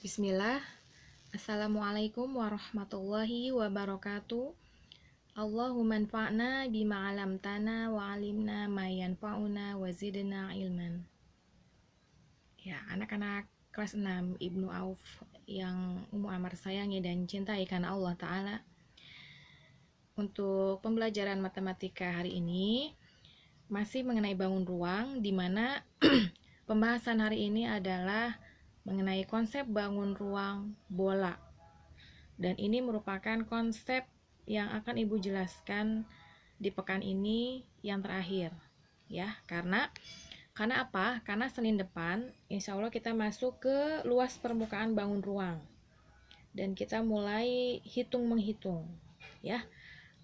Bismillah. Assalamualaikum warahmatullahi wabarakatuh. Allahumma anfa'na bima 'allamtana wa 'allimna ma yanfa'una wa zidna ilman. Ya, anak-anak kelas 6 Ibnu Auf yang Ummu Amar sayangi dan cintai karena Allah Ta'ala. Untuk pembelajaran matematika hari ini masih mengenai bangun ruang, di mana pembahasan hari ini adalah mengenai konsep bangun ruang bola. Dan ini merupakan konsep yang akan Ibu jelaskan di pekan ini yang terakhir. Ya, karena apa? Karena Senin depan insya Allah kita masuk ke luas permukaan bangun ruang. Dan kita mulai hitung-menghitung. Ya.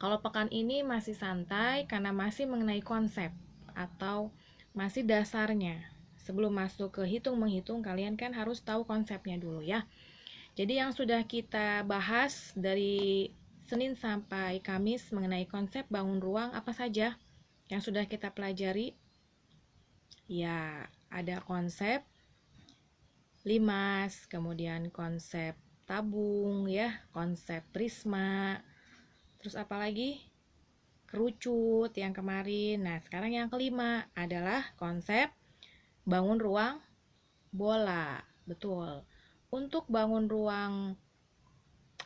Kalau pekan ini masih santai karena masih mengenai konsep atau masih dasarnya. Sebelum masuk ke hitung-menghitung, kalian kan harus tahu konsepnya dulu ya. Jadi yang sudah kita bahas dari Senin sampai Kamis mengenai konsep bangun ruang apa saja yang sudah kita pelajari? Ya, ada konsep limas, kemudian konsep tabung ya, konsep prisma. Terus apa lagi? Kerucut yang kemarin. Nah, sekarang yang kelima adalah konsep bangun ruang bola. Betul. Untuk bangun ruang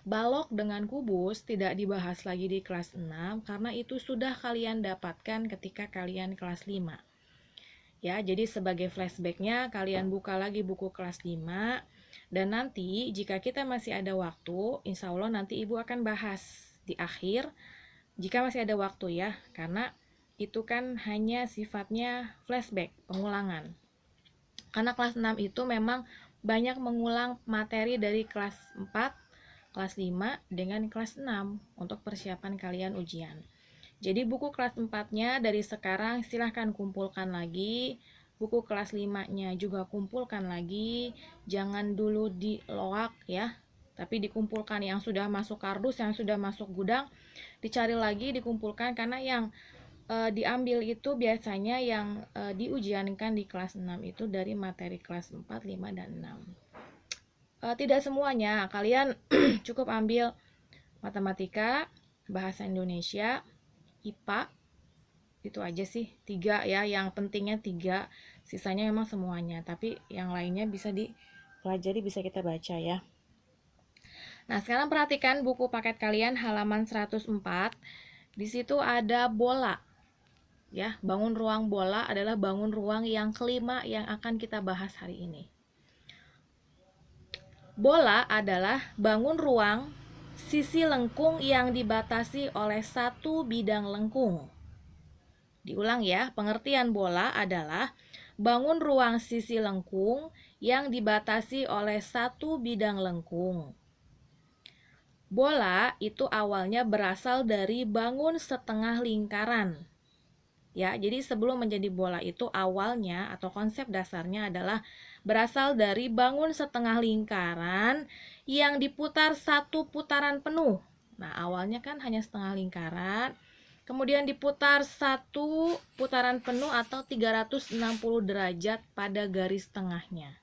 balok dengan kubus tidak dibahas lagi di kelas 6 karena itu sudah kalian dapatkan ketika kalian kelas 5. Ya, jadi sebagai flashbacknya kalian buka lagi buku kelas 5 dan nanti jika kita masih ada waktu, insya Allah nanti Ibu akan bahas di akhir jika masih ada waktu ya, karena itu kan hanya sifatnya flashback, pengulangan. Karena kelas 6 itu memang banyak mengulang materi dari kelas 4, kelas 5 dengan kelas 6 untuk persiapan kalian ujian. Jadi buku kelas 4-nya dari sekarang silahkan kumpulkan lagi. Buku kelas 5-nya juga kumpulkan lagi. Jangan dulu diloak ya, tapi dikumpulkan yang sudah masuk kardus, yang sudah masuk gudang, dicari lagi, dikumpulkan karena yang diambil itu biasanya yang diujiankan di kelas 6 itu dari materi kelas 4, 5, dan 6. Tidak semuanya, kalian cukup ambil matematika, bahasa Indonesia, IPA, itu aja sih, 3 ya, yang pentingnya 3, sisanya memang semuanya, tapi yang lainnya bisa dipelajari, bisa kita baca ya. Nah, sekarang perhatikan buku paket kalian halaman 104, di situ ada bola. Ya, bangun ruang bola adalah bangun ruang yang kelima yang akan kita bahas hari ini. Bola adalah bangun ruang sisi lengkung yang dibatasi oleh satu bidang lengkung. Diulang ya, pengertian bola adalah bangun ruang sisi lengkung yang dibatasi oleh satu bidang lengkung. Bola itu awalnya berasal dari bangun setengah lingkaran. Ya, jadi sebelum menjadi bola itu awalnya atau konsep dasarnya adalah berasal dari bangun setengah lingkaran yang diputar satu putaran penuh. Nah, awalnya kan hanya setengah lingkaran, kemudian diputar satu putaran penuh atau 360 derajat pada garis tengahnya.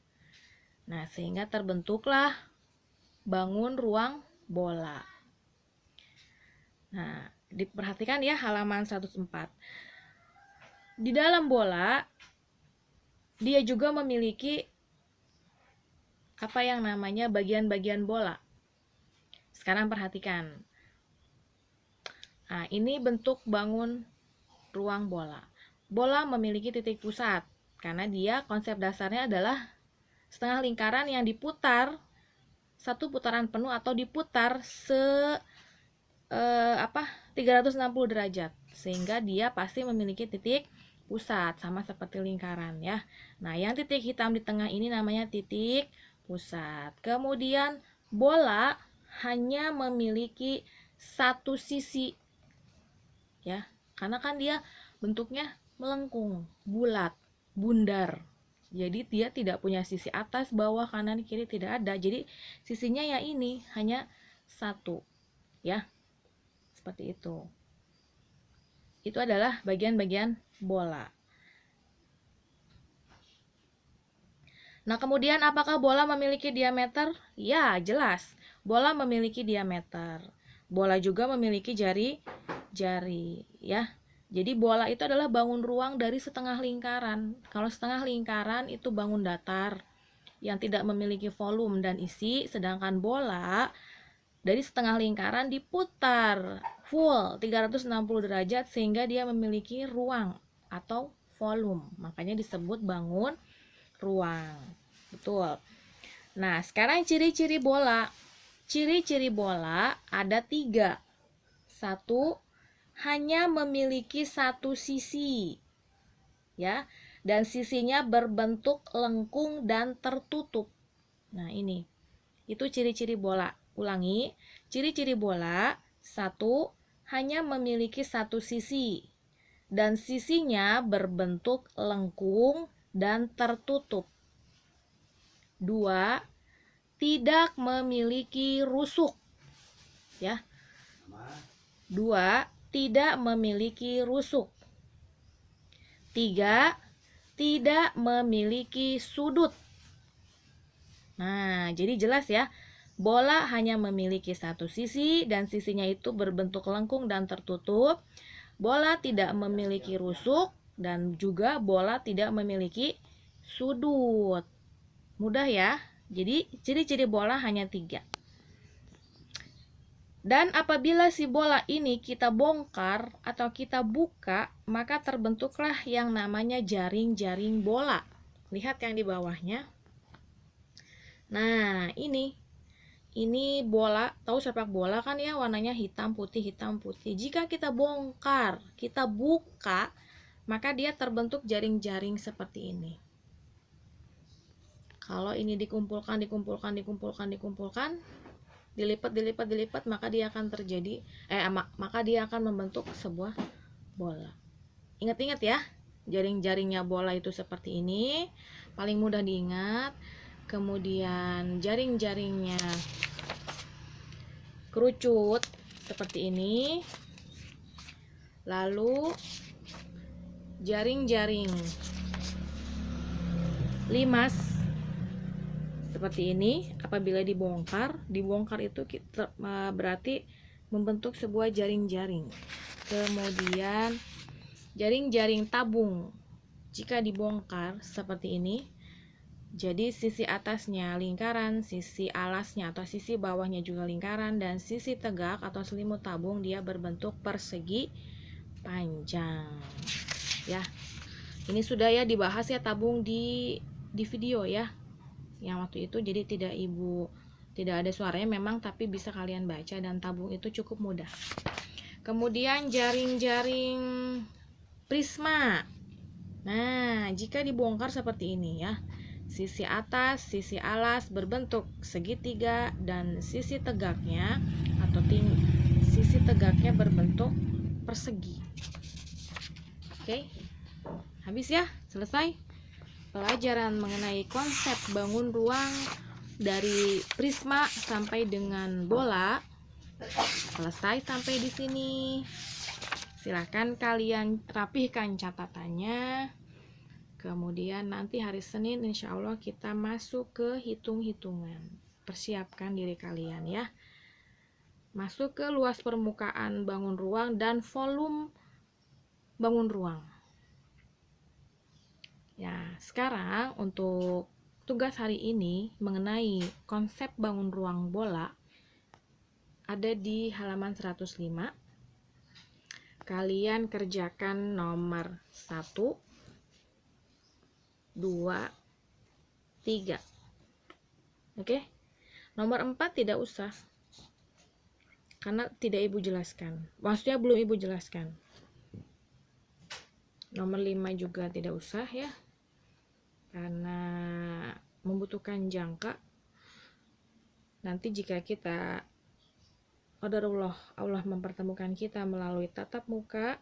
Nah, sehingga terbentuklah bangun ruang bola. Nah, diperhatikan ya halaman 104. Di dalam bola, dia juga memiliki apa yang namanya bagian-bagian bola. Sekarang perhatikan. Nah, ini bentuk bangun ruang bola. Bola memiliki titik pusat, karena dia konsep dasarnya adalah setengah lingkaran yang diputar satu putaran penuh atau diputar 360 derajat, sehingga dia pasti memiliki titik pusat sama seperti lingkaran ya. Nah, yang titik hitam di tengah ini namanya titik pusat. Kemudian bola hanya memiliki satu sisi ya, karena kan dia bentuknya melengkung, bulat, bundar. Jadi dia tidak punya sisi atas, bawah, kanan, kiri, tidak ada. Jadi sisinya ya ini hanya satu ya. Seperti itu. Itu adalah bagian-bagian bola. Nah, kemudian apakah bola memiliki diameter? Ya, jelas. Bola memiliki diameter. Bola juga memiliki jari-jari, ya. Jadi bola itu adalah bangun ruang dari setengah lingkaran. Kalau setengah lingkaran itu bangun datar yang tidak memiliki volume dan isi, sedangkan bola dari setengah lingkaran diputar full 360 derajat sehingga dia memiliki ruang atau volume. Makanya disebut bangun ruang. Betul. Nah, sekarang ciri-ciri bola. Ciri-ciri bola ada 3. Satu, hanya memiliki satu sisi, ya, dan sisinya berbentuk lengkung dan tertutup. Nah, ini. Itu ciri-ciri bola. Ulangi, ciri-ciri bola. Satu, hanya memiliki satu sisi, dan sisinya berbentuk lengkung dan tertutup. 2, tidak memiliki rusuk, ya. 2, tidak memiliki rusuk. 3, tidak memiliki sudut. Nah, jadi jelas ya, bola hanya memiliki satu sisi dan sisinya itu berbentuk lengkung dan tertutup. Bola tidak memiliki rusuk dan juga bola tidak memiliki sudut. Mudah ya. Jadi ciri-ciri bola hanya 3. Dan apabila si bola ini kita bongkar atau kita buka, maka terbentuklah yang namanya jaring-jaring bola. Lihat yang di bawahnya. Nah, ini bola, tahu sepak bola kan ya, warnanya hitam putih hitam putih. Jika kita bongkar, kita buka, maka dia terbentuk jaring-jaring seperti ini. Kalau ini dikumpulkan, dilipat, maka dia akan terjadi maka dia akan membentuk sebuah bola. Ingat-ingat ya, jaring-jaringnya bola itu seperti ini, paling mudah diingat. Kemudian jaring-jaringnya kerucut seperti ini. Lalu jaring-jaring limas seperti ini. Apabila dibongkar itu kita berarti membentuk sebuah jaring-jaring. Kemudian jaring-jaring tabung, jika dibongkar seperti ini, jadi sisi atasnya lingkaran, sisi alasnya atau sisi bawahnya juga lingkaran, dan sisi tegak atau selimut tabung dia berbentuk persegi panjang. Ya, ini sudah ya dibahas ya tabung di video ya, yang waktu itu. Jadi tidak ada suaranya memang, tapi bisa kalian baca, dan tabung itu cukup mudah. Kemudian jaring-jaring prisma. Nah, jika dibongkar seperti ini ya, sisi atas, sisi alas berbentuk segitiga, dan sisi tegaknya atau sisi tegaknya berbentuk persegi. Oke, habis ya, selesai pelajaran mengenai konsep bangun ruang dari prisma sampai dengan bola. Selesai sampai di sini. Silahkan kalian rapihkan catatannya. Kemudian nanti hari Senin insya Allah kita masuk ke hitung-hitungan. Persiapkan diri kalian ya. Masuk ke luas permukaan bangun ruang dan volume bangun ruang. Ya, sekarang untuk tugas hari ini mengenai konsep bangun ruang bola ada di halaman 105. Kalian kerjakan nomor 1, 2, 3. Oke? Nomor 4 tidak usah, karena tidak ibu jelaskan. Maksudnya belum ibu jelaskan. Nomor 5 juga tidak usah ya, karena membutuhkan jangka. Nanti jika kita qadarullah, Allah mempertemukan kita melalui tatap muka,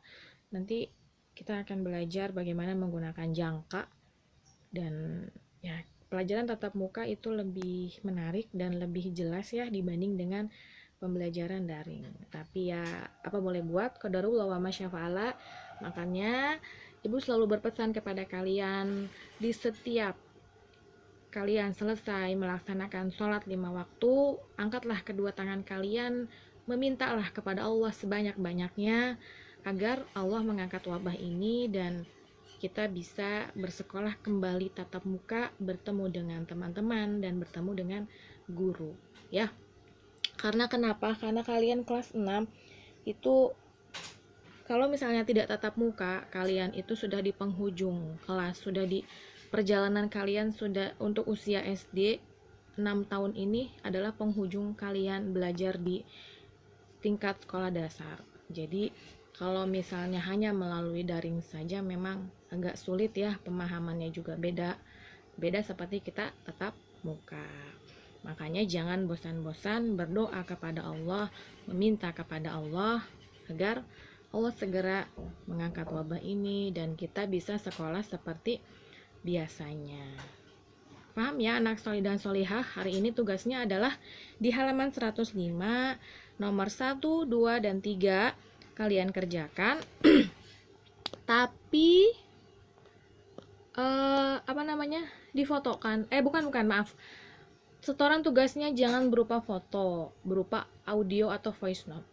nanti kita akan belajar bagaimana menggunakan jangka. Dan ya, pelajaran tatap muka itu lebih menarik dan lebih jelas ya dibanding dengan pembelajaran daring. Tapi ya, apa boleh buat, qadarullah wa masyafa'ala. Makanya ibu selalu berpesan kepada kalian, di setiap kalian selesai melaksanakan sholat 5 waktu, angkatlah kedua tangan kalian, memintalah kepada Allah sebanyak-banyaknya agar Allah mengangkat wabah ini dan kita bisa bersekolah kembali tatap muka, bertemu dengan teman-teman dan bertemu dengan guru, ya. Karena kenapa? Karena kalian kelas 6 itu kalau misalnya tidak tatap muka, kalian itu sudah di penghujung kelas, sudah di perjalanan kalian sudah untuk usia SD 6 tahun ini adalah penghujung kalian belajar di tingkat sekolah dasar. Jadi kalau misalnya hanya melalui daring saja memang agak sulit ya, pemahamannya juga beda seperti kita tatap muka. Makanya jangan bosan-bosan berdoa kepada Allah, meminta kepada Allah agar Allah segera mengangkat wabah ini dan kita bisa sekolah seperti biasanya. Paham ya anak solih dan solihah? Hari ini tugasnya adalah di halaman 105, nomor 1, 2, dan 3 kalian kerjakan. Tapi difotokan. Bukan, maaf. Setoran tugasnya jangan berupa foto, berupa audio atau voice note.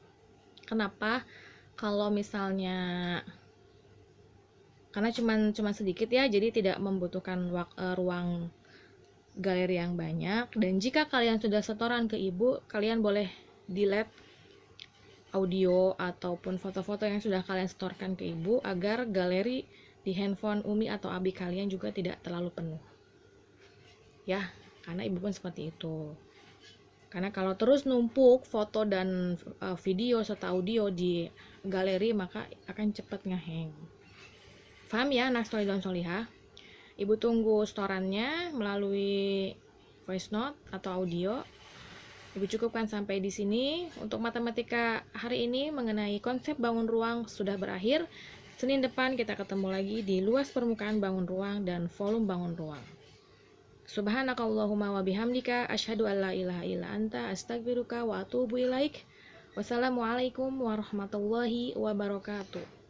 Kenapa? Kalau misalnya karena cuma sedikit ya, jadi tidak membutuhkan ruang galeri yang banyak. Dan jika kalian sudah setoran ke ibu, kalian boleh delete audio ataupun foto-foto yang sudah kalian setorkan ke ibu agar galeri di handphone Umi atau Abi kalian juga tidak terlalu penuh. Ya, karena ibu pun seperti itu. Karena kalau terus numpuk foto dan video serta audio di galeri maka akan cepat ngehang. Paham ya anak solih dan solihah? Ibu tunggu setorannya melalui voice note atau audio. Ibu cukupkan sampai di sini. Untuk matematika hari ini mengenai konsep bangun ruang sudah berakhir. Senin depan kita ketemu lagi di luas permukaan bangun ruang dan volume bangun ruang. Subhanakallahumma wa bihamdika asyhadu an la ilaha illa anta astaghfiruka wa atubu ilaik. Wassalamualaikum warahmatullahi wabarakatuh.